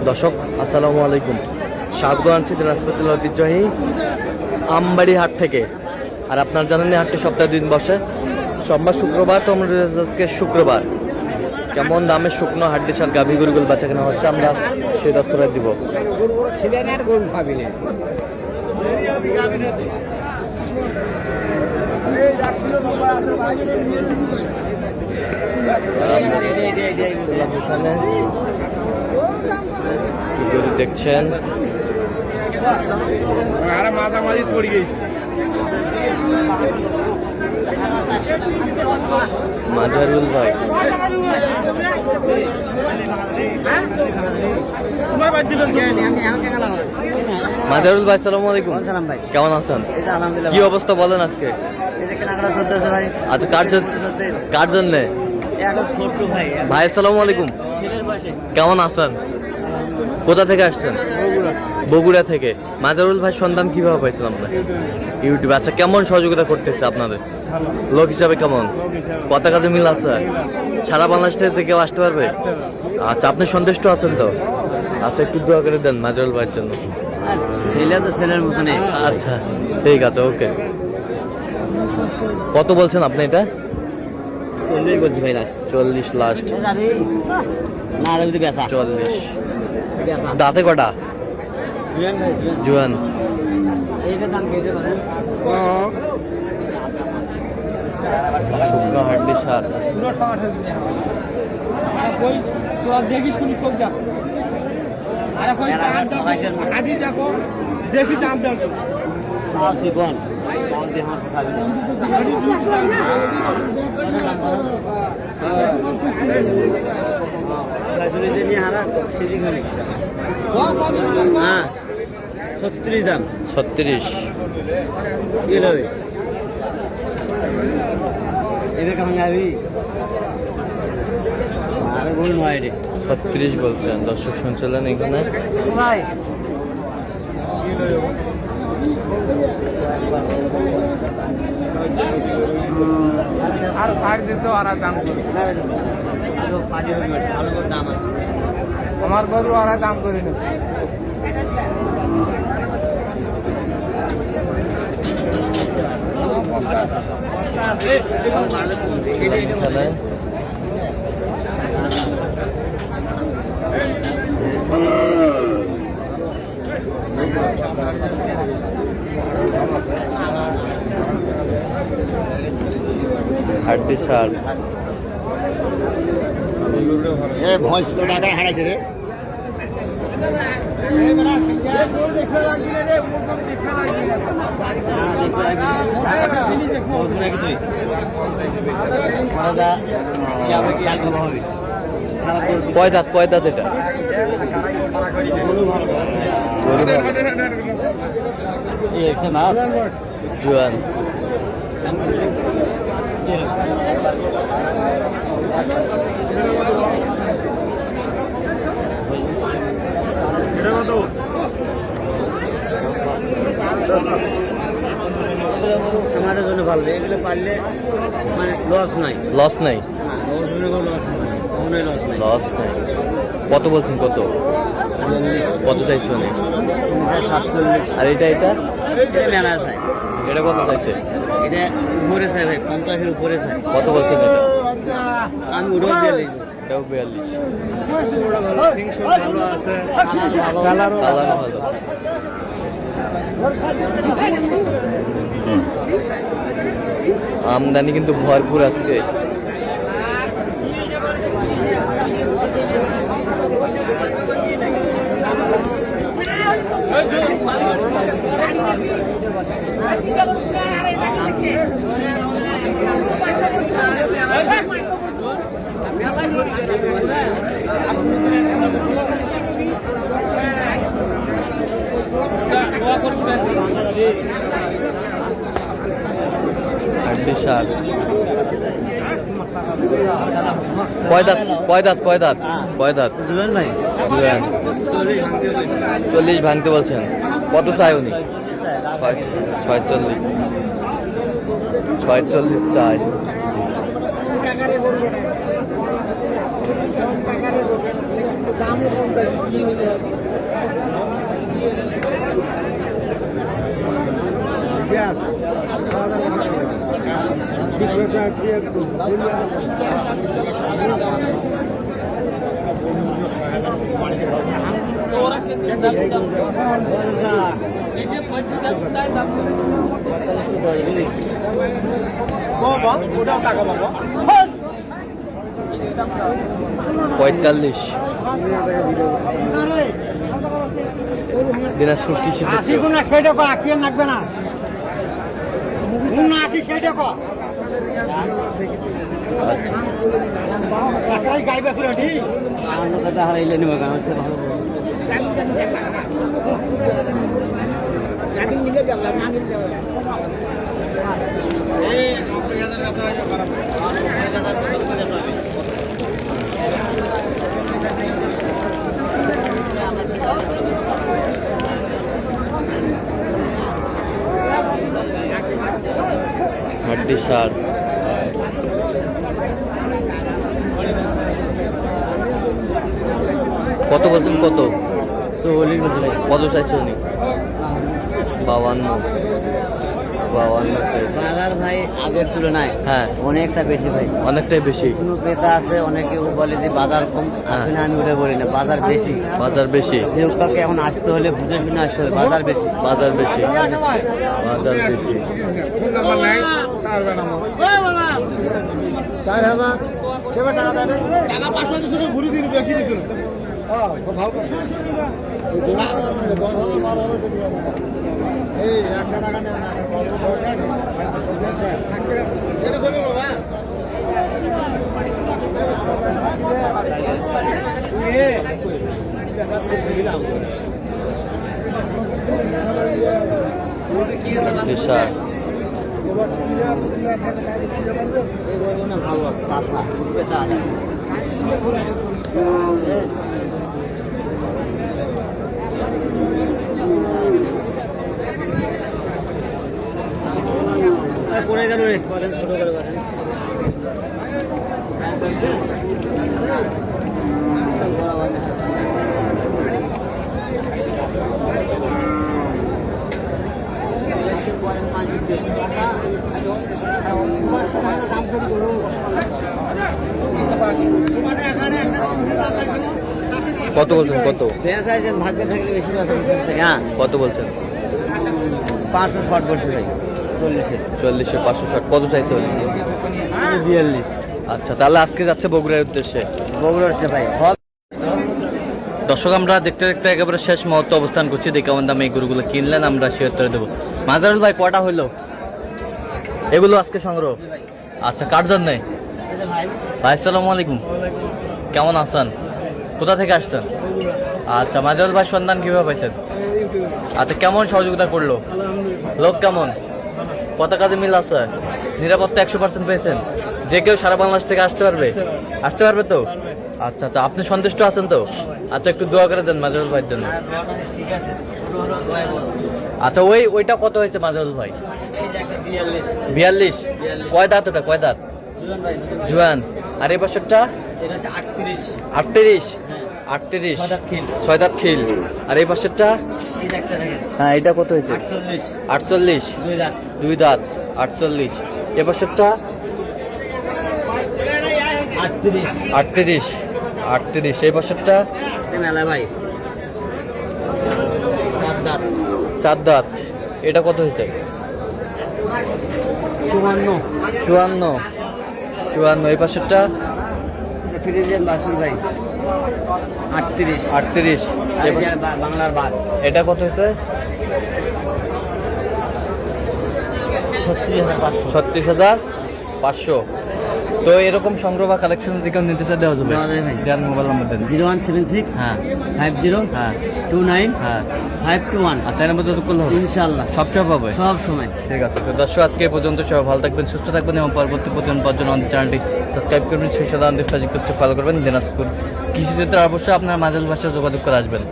দর্শক আসসালামু আলাইকুম, স্বাগত আনছি দিনাজপুর জেলার ঐতিহ্যবাহী আমবাড়ি হাট থেকে। আর আপনার জানেন হাটটি সপ্তাহে 2 দিন বসে, সোমবার শুক্রবার। তো আমরা আজকে শুক্রবার কেমন দামে শুকনো হাড্ডিস আর গাভী গরুগুলো বাচ্চা কেনা হচ্ছে আমরা সেই তথ্যটা দিব। গরু দেখছেন মাজারুল ভাই। মাজারুল ভাই আসসালামু আলাইকুম, কেমন আছেন? কি অবস্থা বলেন আজকে? আচ্ছা, কার জন্য ভাই? আসসালামু আলাইকুম, কেমন আছেন? কোথা থেকে আসছেন? বগুড়া থেকে। মাজারুল ভাই সন্ধান কিভাবে পাইছেন আপনার? ইউটিউবে। আচ্ছা, কেমন সহযোগিতা করতেছে আপনাদের? লোক হিসাবে কেমন? কত কাজে মিল আছে? সারা বাংলাদেশ থেকে কেউ আসতে পারবে? আচ্ছা, আপনি সন্তুষ্ট আছেন তো? আচ্ছা, একটু দোয়া করে দেন মাজারুল ভাইয়ের জন্য। আচ্ছা ঠিক আছে, ওকে। কত বলছেন আপনি এটা? 40 বলছি ভাই, লাস্ট 40 লাস্ট। না যদি বেচা 40। দাঁতে কটা? জুয়ান। এইটা দাম কেটে করেন শুকনো হাড্ডি সার। কই তোরা দেখিস কোন কোন যা আরে কই আদি দেখো দেখি দাম দাও তো আসি কোন দাম দিয়ে হাত খালি আসলে যে নিয়ে হারা সিজি করে হ্যাঁ 36 দাম 36 কি লবে এবে কেমন যাবি আরে বল নয় রে 36 বলছেন। দর্শক শুনছিলেন এখানে ভাই আর ছাড় দিতে আর দাম করে ভালো করে দাম আছে আমার গরু আর দাম করি না এখানে হাড্ডি সার। ভয়েস তো দাদা হারাইছে রে কয় দাঁত এটা? জুয়ান। খামারের জন্য ভালো, এগুলো পারলে মানে লস নাই। লস নাই। লস নাই। কত বলছেন? কত চাইছো? 47। আর এটা মেলা চাই। এটা কত চাইছে? এটা উপরে চাই ভাই, 50-এর উপরে চাই। কত বলছেন এটা? আমি উঠো দিয়ে এটাও 42। ভালো আছে, কালার ভালো। আমদানি কিন্তু ভরপুর আজকে। হাড্ডি সার। কয় দাঁত? জুয়েল ভাই জুয়ান। 40 ভাঙতে বলছেন। কত চাই উনি? 46 চাই। পঁয়তাল্লিশ। দিনাজপুর কৃষি চক্র। আচ্ছা, হারাইলে নিব গান হচ্ছে ভালো। হাড্ডি সার। কত বলছেন? কত কত চাইছে উনি? 52। 52 চাইছে। বাজার ভাই আগের তুলনায় হ্যাঁ অনেকটা বেশি ভাই, অনেকটাই বেশি। কোনো ক্রেতা আছে, অনেকে বলে যে বাজার কম, আসলে আমি ওটা বলি না, বাজার বেশি। বাজার বেশি। সেগুলোকে এখন আসতে হলে বুঝে শুনে আসতে হবে, বাজার বেশি। বাজার বেশি। বাজার বেশি। বিশাল। পড়ে গেল রে, করেন ছোট করে করেন। কত বলছেন? কত ভাগ্যে থাকলে বেশি কথা। হ্যাঁ, কত বলছেন? 560 বলছে ভাই। 40-এ 560। কত চাইছে উনি? 42। আচ্ছা, তাহলে আজকে যাচ্ছে বগুড়ার উদ্দেশ্যে। বগুড়া হচ্ছে ভাই। দর্শক, আমরা দেখতে দেখতে একেবারে শেষ মুহূর্তে অবস্থান করছি। দেখে কেমন দামে এই গরুগুলো কিনলেন আমরা শেয়ার করে দেবো। মাজারুল ভাই, কটা হইলো এগুলো আজকে সংগ্রহ? আচ্ছা, কার জন্যে? ভাই আসসালামু আলাইকুম, কেমন আছেন? কোথা থেকে আসছেন? আচ্ছা, মাজারুল ভাই সন্ধান কিভাবে পাইছেন? আচ্ছা, কেমন সহযোগিতা করলো? লোক কেমন? কত কাজে মিল আছে? নিরাপত্তা 100% পেয়েছেন? যে কেউ সারা বাংলাদেশ থেকে আসতে পারবে? আসতে পারবে তো? আচ্ছা আচ্ছা, আপনি সন্তুষ্ট আছেন তো? আচ্ছা, একটু দোয়া করে দেন মাজারুল ভাইয়ের জন্য। আচ্ছা, ওইটা কত হয়েছে মাজারুল ভাই? 42। কয় দাঁত ওটা? কয় দাঁত? জুয়ান। আর এই বছরটা 38। 38। 6 দাঁত খিল। আর এই বছরটা? হ্যাঁ, এটা কত হয়েছে? 48। 2 দাঁত। 48। এ বছরটা? 38। 38। এই বছরটা? মেলা ভাই 4 দাঁত। এটা কত হয়েছে? 54। 54। এই পাশেরটা? ফিরিজেন বাসুর ভাই 38। 38। বাংলার বাদ। এটা কত হয়েছে? 36,500। তো এরকম সংগ্রহ বা কালেকশন দিকে নিতে চাই দেওয়া যাবে? দেন, মোবাইল নাম্বার দেন। 0176 হ্যাঁ 50 হ্যাঁ 29 হ্যাঁ 521। আচ্ছা, এই নাম্বার যত করলে হবে ইনশাআল্লাহ সব পাবে। সব সময়। ঠিক আছে। তো দর্শক, আজকে এই পর্যন্ত। সবাই ভালো থাকবেন, সুস্থ থাকবেন এবং পরবর্তী প্রতিদিন পাওয়ার জন্য আমাদের চ্যানেলটি সাবস্ক্রাইব করবেন। সেই সাথে আমাদের ফেসবুক পেজটি ফলো করবেন। দিনাজপুর কৃষি ক্ষেত্রে অবশ্যই আপনার মাজারুল ভাইয়ের সাথে যোগাযোগ করে আসবেন।